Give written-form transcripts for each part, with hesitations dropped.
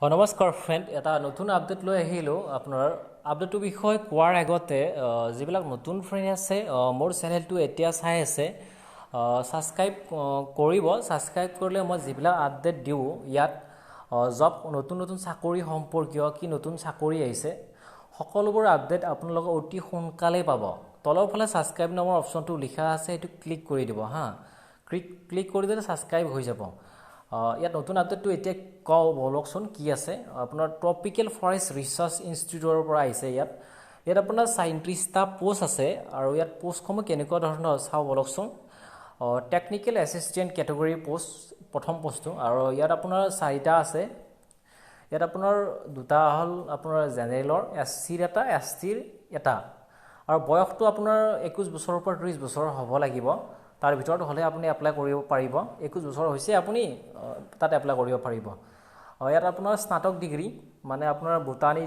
নমস্কাৰ ফ্ৰেণ্ড, এটা নতুন আপডেট লৈ আহিলোঁ। আপোনাৰ আপডেটটোৰ বিষয়ে কোৱাৰ আগতে যিবিলাক নতুন ফ্ৰেণ্ড আছে মোৰ চেনেলটো এতিয়া চাই আছে, ছাবস্ক্ৰাইব কৰিব। ছাবস্ক্ৰাইব কৰিলে মই যিবিলাক আপডেট দিওঁ ইয়াত জব নতুন নতুন চাকৰি সম্পৰ্কীয় কি নতুন চাকৰি আহিছে সকলোবোৰ আপডেট আপোনালোকে অতি সোনকালেই পাব। তলৰ ফালে ছাবস্ক্ৰাইব নামৰ অপশ্যনটো লিখা আছে, সেইটো ক্লিক কৰি দিব হা। ক্লিক কৰি দিলে ছাবস্ক্ৰাইব হৈ যাব। ইয়াত নতুন আপডেটটো এতিয়া বলকচোন কি আছে। আপোনাৰ ট্ৰপিকেল ফৰেষ্ট ৰিচাৰ্চ ইনষ্টিটিউটৰ পৰা আহিছে। ইয়াত আপোনাৰ 37টা পোষ্ট আছে আৰু ইয়াত পোষ্টসমূহ কেনেকুৱা ধৰণৰ চাওঁ বলকচোন। টেকনিকেল এছিষ্টেণ্ট কেটেগৰী পোষ্ট প্ৰথম পোষ্টটো, আৰু ইয়াত আপোনাৰ 4টা আছে। ইয়াত আপোনাৰ দুটা হ'ল আপোনাৰ জেনেৰেলৰ, SCৰ এটা, STৰ এটা, আৰু বয়সটো আপোনাৰ 21 বছৰৰ পৰা 30 বছৰ হ'ব লাগিব। তাৰ ভিতৰত হ'লে আপুনি এপ্লাই কৰিব পাৰিব। 21 বছৰ হৈছে আপুনি তাত এপ্লাই কৰিব পাৰিব। ইয়াত আপোনাৰ স্নাতক ডিগ্ৰী, মানে আপোনাৰ বোটানী,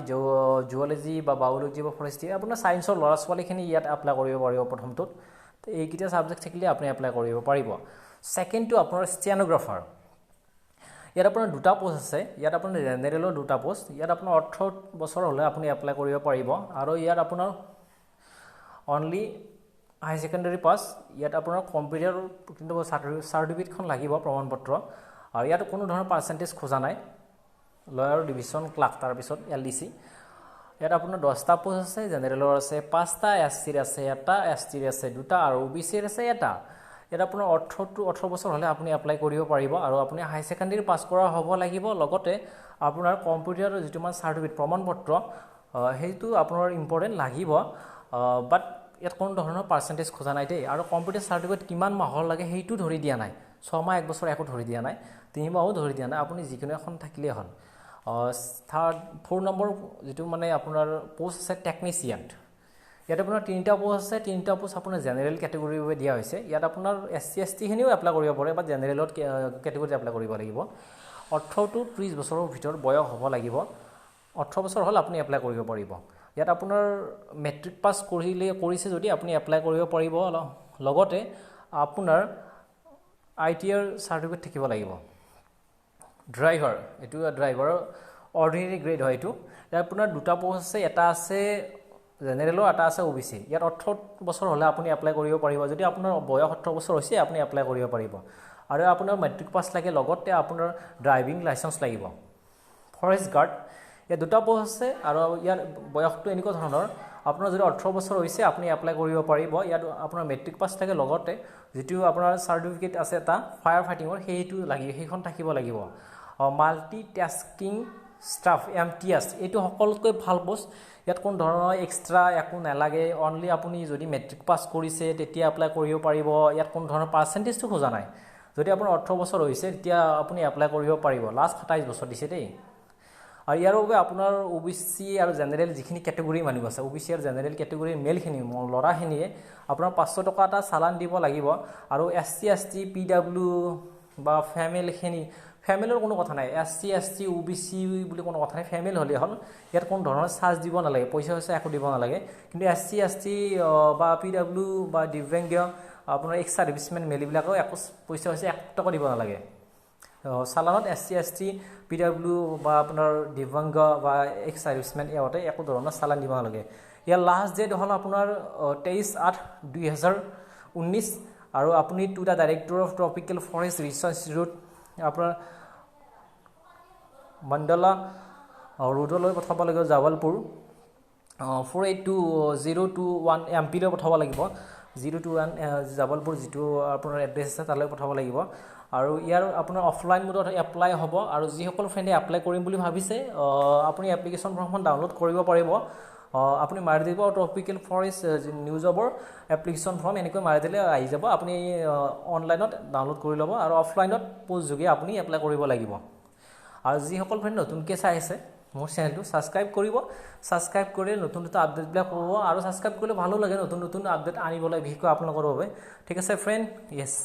জুৱলজি বা বায়'লজি বা ফৰেষ্ট্ৰি, আপোনাৰ ছায়েন্সৰ ল'ৰা ছোৱালীখিনি ইয়াত এপ্লাই কৰিব পাৰিব। প্ৰথমটোত এইকেইটা ছাবজেক্ট থাকিলে আপুনি এপ্লাই কৰিব পাৰিব। ছেকেণ্ডটো আপোনাৰ ষ্টেন'গ্ৰাফাৰ। ইয়াত আপোনাৰ দুটা পোষ্ট আছে। ইয়াত আপোনাৰ জেনেৰেলৰ দুটা পোষ্ট। ইয়াত আপোনাৰ 18 বছৰ হ'লে আপুনি এপ্লাই কৰিব পাৰিব। আৰু ইয়াত আপোনাৰ অনলি হাই ছেকেণ্ডেৰী পাছ। ইয়াত আপোনাৰ কম্পিউটাৰ কিন্তু চাৰ্টিফিকেটখন লাগিব, প্ৰমাণপত্ৰ। আৰু ইয়াত কোনো ধৰণৰ পাৰ্চেণ্টেজ খোজা নাই। লয়াৰ ডিভিজন ক্লাৰ্ক, তাৰপিছত LDC। ইয়াত আপোনাৰ 10টা পোষ্ট আছে। জেনেৰেলৰ আছে 5টা, SCৰ আছে এটা, STৰ আছে দুটা, আৰু OBCৰ আছে এটা। ইয়াত আপোনাৰ 18 বছৰ হ'লে আপুনি এপ্লাই কৰিব পাৰিব। আৰু আপুনি হাই ছেকেণ্ডেৰী পাছ কৰা হ'ব লাগিব। লগতে আপোনাৰ কম্পিউটাৰৰ যিটো মানে চাৰ্টিফিকেট প্ৰমাণপত্ৰ সেইটো আপোনাৰ ইম্পৰ্টেণ্ট লাগিব। বাট ইয়াত কোনো ধৰণৰ পাৰ্চেণ্টেজ খোজা নাই দেই। আৰু কম্পিউটাৰ চাৰ্টিফিকেট কিমান মাহৰ লাগে সেইটো ধৰি দিয়া নাই। 6 মাহ 1 বছৰ একো ধৰি দিয়া নাই, 3 মাহো ধৰি দিয়া নাই। আপুনি যিকোনো এখন থাকিলেই হ'ল। 4 নম্বৰ যিটো মানে আপোনাৰ পোষ্ট আছে টেকনিচিয়ান। ইয়াত আপোনাৰ 3টা পোষ্ট আছে। 3টা পোষ্ট আপোনাৰ জেনেৰেল কেটেগৰীৰ বাবে দিয়া হৈছে। ইয়াত আপোনাৰ SC STখিনিও এপ্লাই কৰিব পাৰে, বা জেনেৰেলত কেটেগৰীত এপ্লাই কৰিব লাগিব। 18 to 30 বছৰৰ ভিতৰত বয়স হ'ব লাগিব। 18 বছৰ হ'ল আপুনি এপ্লাই কৰিব পাৰিব। ইয়াত আপোনাৰ মেট্ৰিক পাছ কৰিছে যদি আপুনি এপ্লাই কৰিব পাৰিব। লগতে আপোনাৰ ITR চাৰ্টিফিকেট থাকিব লাগিব। ড্ৰাইভাৰ, এইটো ড্ৰাইভাৰৰ অৰ্ডিনেৰী গ্ৰেড হয় এইটো। ইয়াত আপোনাৰ দুটা পোষ্ট আছে। এটা আছে জেনেৰেলৰ, এটা আছে OBC। ইয়াত 18 বছৰ হ'লে আপুনি এপ্লাই কৰিব পাৰিব। যদি আপোনাৰ বয়স 18 বছৰ হৈছে আপুনি এপ্লাই কৰিব পাৰিব। আৰু আপোনাৰ মেট্ৰিক পাছ লাগে, লগতে আপোনাৰ ড্ৰাইভিং লাইচেঞ্চ লাগিব। ফৰেষ্ট গাৰ্ড, ইয়াত দুটা পোষ্ট আছে। আৰু ইয়াৰ বয়সটো এনেকুৱা ধৰণৰ, আপোনাৰ যদি 18 বছৰ হৈছে আপুনি এপ্লাই কৰিব পাৰিব। ইয়াত আপোনাৰ মেট্ৰিক পাছ থাকে, লগতে যিটো আপোনাৰ চাৰ্টিফিকেট আছে এটা ফায়াৰ ফাইটিঙৰ, সেইটো লাগিব, সেইখন থাকিব লাগিব। মাল্টি টাস্কিং ষ্টাফ MTS, এইটো সকলোতকৈ ভাল পোষ্ট। ইয়াত কোনো ধৰণৰ এক্সট্ৰা একো নালাগে। অনলি আপুনি যদি মেট্ৰিক পাছ কৰিছে তেতিয়া এপ্লাই কৰিব পাৰিব। ইয়াত কোনো ধৰণৰ পাৰ্চেণ্টেজটো খোজা নাই। যদি আপোনাৰ 18 বছৰ হৈছে তেতিয়া আপুনি এপ্লাই কৰিব পাৰিব। লাষ্ট 27 বছৰ দিছে দেই। আৰু ইয়াৰ বাবে আপোনাৰ OBC আৰু জেনেৰেল যিখিনি কেটেগৰী মানুহ আছে, OBC আৰু জেনেৰেল কেটেগৰীৰ মেলখিনি, ল'ৰাখিনিয়ে আপোনাৰ 500 টকা এটা চালান দিব লাগিব। আৰু SC ST PW বা ফেমিলিৰ কোনো কথা নাই। SC ST OBC বুলি কোনো কথা নাই, ফেমিলি হ'লেই হ'ল। ইয়াত কোনো ধৰণৰ চাৰ্জ দিব নালাগে, পইচা একো দিব নালাগে। কিন্তু SC ST বা PW বা দিব্যাংগ, আপোনাৰ এক্স চাৰ্ভিচমেন মেলিবিলাকেও একো পইচা 1 টকা দিব নালাগে। চালানত SC ST PW বা আপোনাৰ দিব্যাংগ বা এক্স চাৰ্ভিচমেন ইহঁতে একো ধৰণৰ চালান দিব নালাগে। ইয়াৰ লাষ্ট ডেট হ'ল আপোনাৰ 23/8/2019। আৰু আপুনি to the director of tropical forest research institute, আপোনাৰ মণ্ডলা ৰোডলৈ পঠাব লাগিব, জাবলপুৰ 482021 MP লৈ পঠাব লাগিব। 021 জাবলপুৰ যিটো আপোনাৰ এড্ৰেছ আছে তালৈ পঠাব লাগিব। আৰু ইয়াৰ আপোনাৰ অফলাইন মোডত এপ্লাই হ'ব। আৰু যিসকল ফ্ৰেণ্ডে এপ্লাই কৰিম বুলি ভাবিছে আপুনি এপ্লিকেশ্যন ফৰ্মখন ডাউনলোড কৰিব পাৰিব। আপুনি মাৰি দিব ট্ৰপিকেল ফৰেষ্ট নিউ জবৰ এপ্লিকেশ্যন ফৰ্ম, এনেকৈ মাৰি দিলে আহি যাব। আপুনি অনলাইনত ডাউনলোড কৰি ল'ব, আৰু অফলাইনত পোষ্ট যোগে আপুনি এপ্লাই কৰিব লাগিব। আৰু যিসকল ফ্ৰেণ্ড নতুনকৈ চাই আছে মোৰ চেনেলটো, ছাবস্ক্ৰাইব কৰিব। ছাবস্ক্ৰাইব কৰিলে নতুন নতুন আপডেটবিলাক পাব। আৰু ছাবস্ক্ৰাইব কৰিলে ভালো লাগে নতুন নতুন আপডেট আনিবলৈ, বিশেষকৈ আপোনালোকৰ বাবে। ঠিক আছে ফ্ৰেণ্ড, য়েছ।